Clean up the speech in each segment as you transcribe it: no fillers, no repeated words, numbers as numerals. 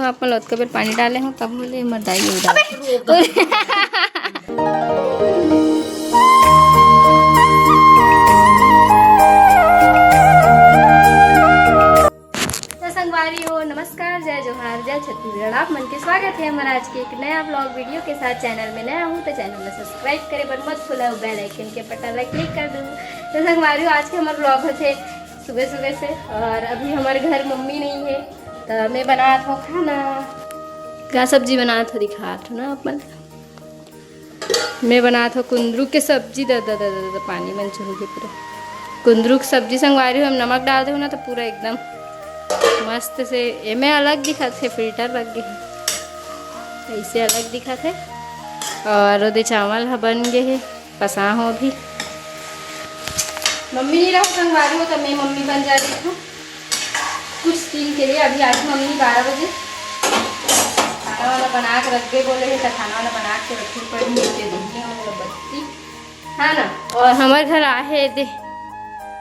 हो अपन लौट के फिर पानी डाले हो तब बोले मरदाई उड़ा। संगवारी हो नमस्कार, जय जोहार, जय छत्तीसगढ़। आप मन के स्वागत है हमारा आज के एक नया ब्लॉग वीडियो के साथ। चैनल में नया हूँ तो चैनल में सब्सक्राइब करे पर मत भूलो, बेल आइकन के बटन क्लिक कर दो। तो संगवारी आज के हमारे ब्लॉग थे सुबह सुबह से, और अभी हमारे घर मम्मी नहीं है तो मैं बना था खाना। क्या सब्जी बना था दिखा था ना अपन। मैं बना था कुंदरू के सब्जी। दा पानी मन हो गया पूरा। कुंदरू की सब्जी संगवारी हम नमक डाल दो ना तो पूरा एकदम मस्त से एमे अलग दिखा थे, फिल्टर लग गए ऐसे अलग दिखा थे। और दे चावल हा बन गए है, पसा हो भी। मम्मी नहीं रहो संगवारी हो तो मैं मम्मी बन जा रही हूँ कुछ दिन के लिए। अभी आज मम्मी 12 बजे खाना वाला बना के रख गए, बोले तो खाना वाला बना के रखी पड़ी बत्ती है ना। और हमारे घर आए दे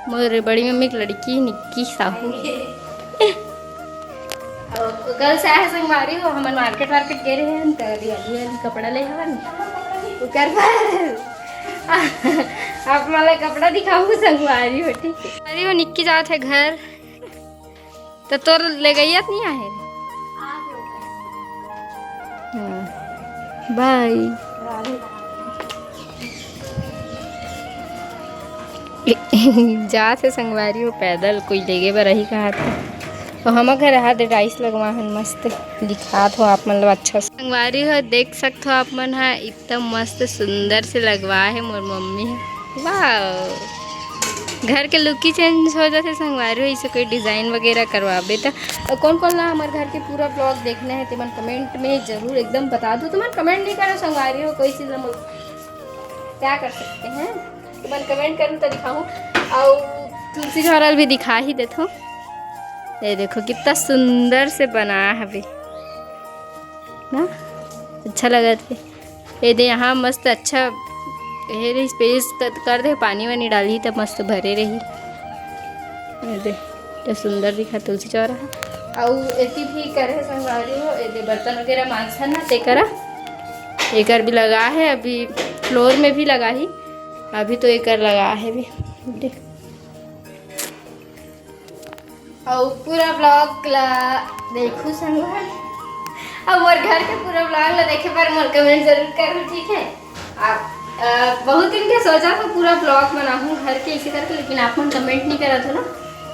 मोरे बड़ी मम्मी की लड़की निक्की साहू कल से आए संगवारी हो। हम मार्केट गए रहे हैं तो अली कपड़ा ले हवन कर आप वाला कपड़ा दिखाऊँ संगवारी हो। ठीक है अरे वो निक्की जात है घर तो तोर ले गई नहीं आए। बाय जा से संगवारी हो पैदल कोई लेगे पर रही कहा था। तो हम घर हाथ डाइस लगवा हन मस्त दिखात हो आप मतलब अच्छा संगवारी हो। देख सकते हो आप मन है इतना मस्त सुंदर से लगवा है मोर मम्मी है। वाह घर के लुक ही चेंज हो जाते संगवारी हो। इसे कोई डिज़ाइन वगैरह करवाबे तो कौन कौन ला हमारे घर के पूरा ब्लॉग देखना है तो मन कमेंट में ज़रूर एकदम बता दो। तो मन कमेंट नहीं करो संगवारी हो, कोई चीज़ हम क्या कर सकते हैं तो मन कमेंट करूँ तो दिखाऊँ। और तुलसी झरल भी दिखा ही देता हूँ। ये देखो कितना सुंदर से बना है अभी ना, अच्छा लगा थे। ये दे यहाँ मस्त अच्छा ये रही स्पेस कर दे, पानी वानी डाली तब मस्त भरे रही। ये दे तो सुंदर दिखा तुलसी चौरा है। और ऐसी भी करे संगवारी हो। ये दे बर्तन वगैरह मांझन ना ते करा एक भी लगा है, अभी फ्लोर में भी लगा ही, अभी तो एक लगा है भी देख। और पूरा ब्लॉग ला देखो संगवारी। अब मोर घर के पूरा ब्लॉग ला देखे पर मोर कमेंट जरूर करो, ठीक है। आप बहुत दिन के सोचा था पूरा ब्लॉग बनाऊँ घर के इसी करके, लेकिन आप मन कमेंट नहीं करा था ना,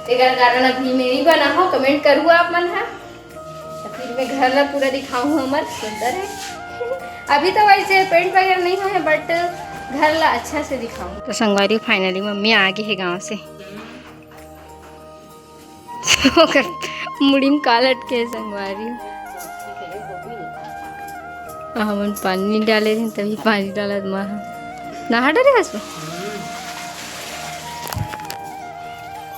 एक कारण अभी मैं नहीं बना हो। कमेंट करूँ आप मन है तो फिर मैं घर ला पूरा दिखाऊँ हमार सुंदर है। अभी तो वैसे पेंट वगैरह नहीं हुआ है बट घर ला अच्छा से दिखाऊँ। तो संगवारी फाइनली मम्मी आ गई है गाँव से। मुड़ी में काल अटके संगवारी हम पानी डाले थे तभी पानी डाला माँ नहा डरे उसमें।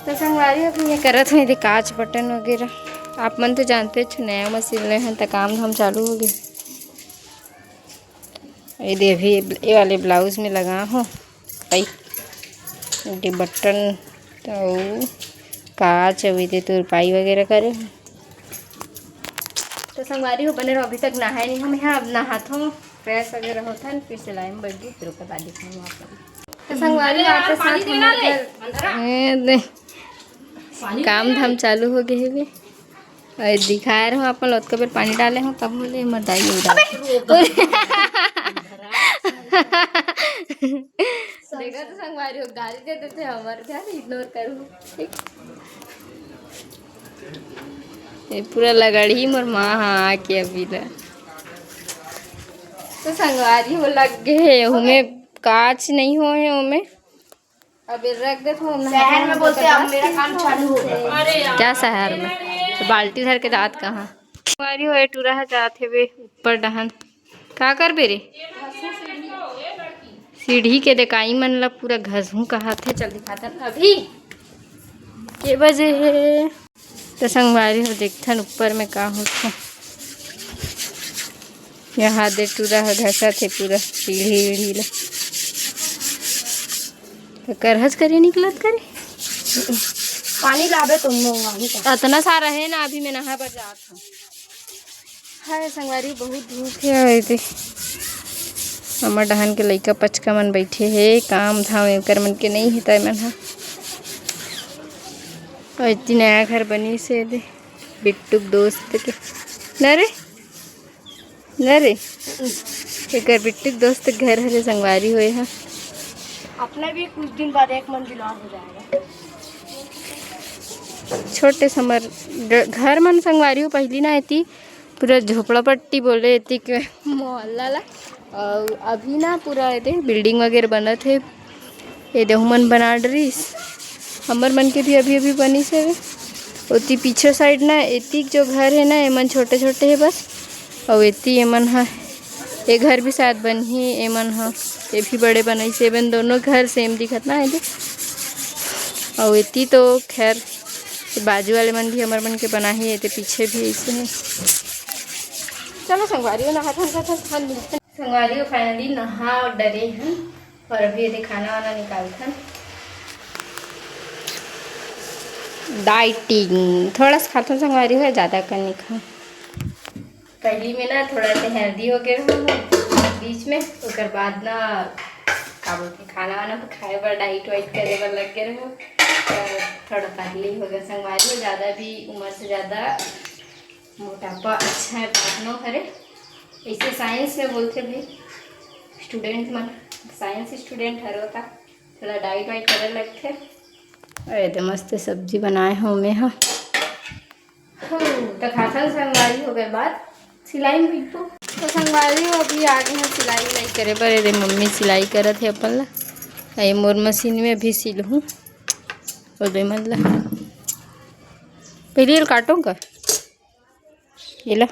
तो संगवारी अपनी ये करत हुई थी कांच बटन वगैरह। आप मन तो जानते हो नया मशीन ले हैं तो काम धाम चालू हो गए। ये दे भी ये वाले ब्लाउज में लगा हो पाई बटन तो काच अभी दे तो रुपाई वगैरह करे। तो संगवारी हो बने रहो अभी तक नहाए नहीं हम यहाँ। अब नहाता हूँ फ्रेश वगैरह होता है फिर सिलाई में बैठ गई फिर उसके बाद दिखाऊँ आप। तो संगवारी आपके साथ काम धाम चालू हो गए है और दिखा रहे हो अपन लौट के फिर पानी डाले हो तब बोले मरदाई उड़ा। देखा तो संगवारी हो गाली दे देते हमारे क्या इग्नोर करूँ ठीक। ये पूरा लगड़ी मोर माँ हाँ आके अभी ला। तो संगवारी हो लग गए हमें कांच नहीं हो है हमें अब रख दे। शहर में बोलते हैं अब मेरा काम चालू हो गया। क्या शहर में तो बाल्टी धर के जात कहाँ संगवारी हो टूरा है जाते वे ऊपर डहन का कर बे रे सीढ़ी के देकाई मन ला पूरा घसू कहा थे। चल दिखाता अभी के बजे है। तो संगवारी हो देखथन ऊपर में का होता यहाँ दे टूरा है घसा थे पूरा सीढ़ी वीढ़ी ला तो करहज करे निकलत करे पानी लावे तुम लोग इतना सारा है ना। अभी मैं नहा पर जात हूँ हाय संगवारी बहुत धूप है आए थे हमर डहन के लइका पचका मन बैठे हे काम धाम एकर मन के नहीं हेता मन ह और इतनी नया घर बनी से दे बिट्टू दोस्त के नरे एकर बिट्टू दोस्त घर हरे संगवारी हुए हैं। अपना भी कुछ दिन बाद एक मंजिल और हो जाएगा। छोटे समर घर मन संगवारी हो पहली ना आती पूरा झोपड़ा पट्टी बोले इतनी के मोहल्ला ला और अभी ना पूरा ये बिल्डिंग वगैरह बना थे ये देहू मन बना डरीस हमर मन के भी अभी अभी बनी से उती पीछे साइड ना इतनी जो घर है ना एमन छोटे छोटे है बस और इतनी एमन है ये घर भी शायद बन ही एमन है ये भी बड़े बनाई से एमन दोनों घर सेम दिखत ना है और इतनी तो खैर बाजू वाले मन भी हमारे मन के बना ही थे पीछे भी ऐसे है। चलो संगवारी नहा संगवारी फाइनली नहा और डरे हैं और अभी ये खाना वाना निकालते हैं। डाइटिंग थोड़ा सा खाता संगवारी हो ज़्यादा कर नहीं खा पहली में ना थोड़ा सा हेल्दी हो गए हो बीच में उसके बाद ना का बोलते खाना वाना तो खाए बर डाइट वाइट करे बर लग गए रहो थोड़ा पतली हो गया संगवारी हो ज़्यादा भी उम्र से ज़्यादा मोटापा अच्छा है पाटनो करे ऐसे साइंस में बोलते भाई स्टूडेंट मन साइंस स्टूडेंट हर होता थोड़ा डाइट वाइट करे लगते अरे तो मस्त सब्जी बनाए हो मैं हाँ तो खाता संगवारी हो गए बाद सिलाई में बिट्टू तो संगवारी हो अभी आगे हैं सिलाई विलाई करे पर अरे मम्मी सिलाई करे थे अपन ला ये मोर मशीन में भी सिल हूँ और दे मतलब पहले काटूँ का ये ला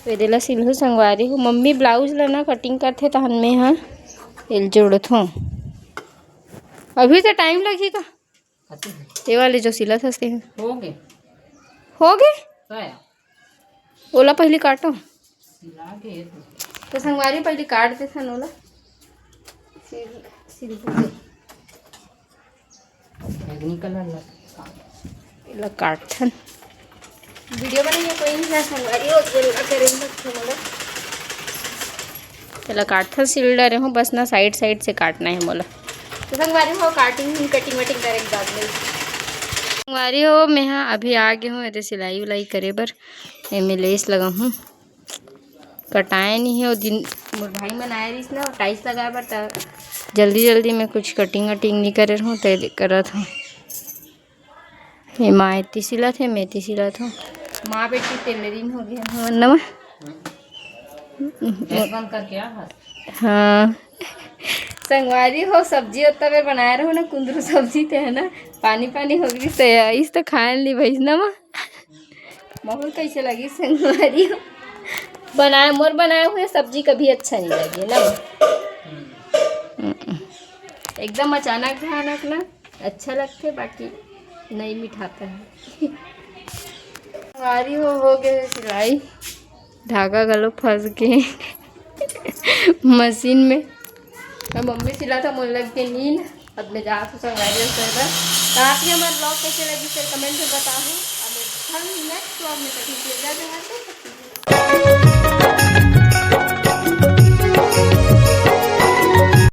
पेरेला सिलहू संगवारी हूँ मम्मी ब्लाउज ला ना कटिंग करते तो हन में हाँ एल जोड़त हूँ अभी तो टाइम लगी का ये वाले जो सिला था हो गए ओला पहले काटो तो संगवारी पहले काट दे था ओला काट थन वीडियो बनाइए कोई नहीं संगवारी हो पहला काट था सिल डरे हूँ बस ना साइड साइड से काटना है मोला तो संगवारी हो कटिंग वटिंग करे बाद में संगवारी हो मैं हाँ अभी आ गई हूँ ऐसे सिलाई उलाई करे बर मैं लेस लगा हूँ कटाए नहीं है और दिन मोर भाई मन आए रही ना टाइल्स लगाए बर जल्दी में कुछ कटिंग वटिंग नहीं करे रहूँ तो करत हूँ ये माँ इतनी सिलत है मैं इतनी सिलत हूँ माँ बेटी टेलरिंग हो गया नमा हाँ संगवारी हो सब्जी उतना मैं बनाया रहूँ ना कुंदरू सब्जी थे है ना पानी हो गई तो इस तो खाए ली भाई नमा बहुत कैसे लगी संगवारी हो मोर बनाए हुए सब्जी कभी अच्छा नहीं लगी ना एकदम अचानक ना अच्छा लगते बाकी नहीं मिठाता है संगवारी हो गए सिलाई धागा गलो फंस गए मशीन में मम्मी सिला था मुझे लग के नींद अब मैं जा तो संगवारी तो आपने हमारे ब्लॉग कैसे लगी फिर कमेंट में बताओ अब नेक्स्ट ब्लॉग में तक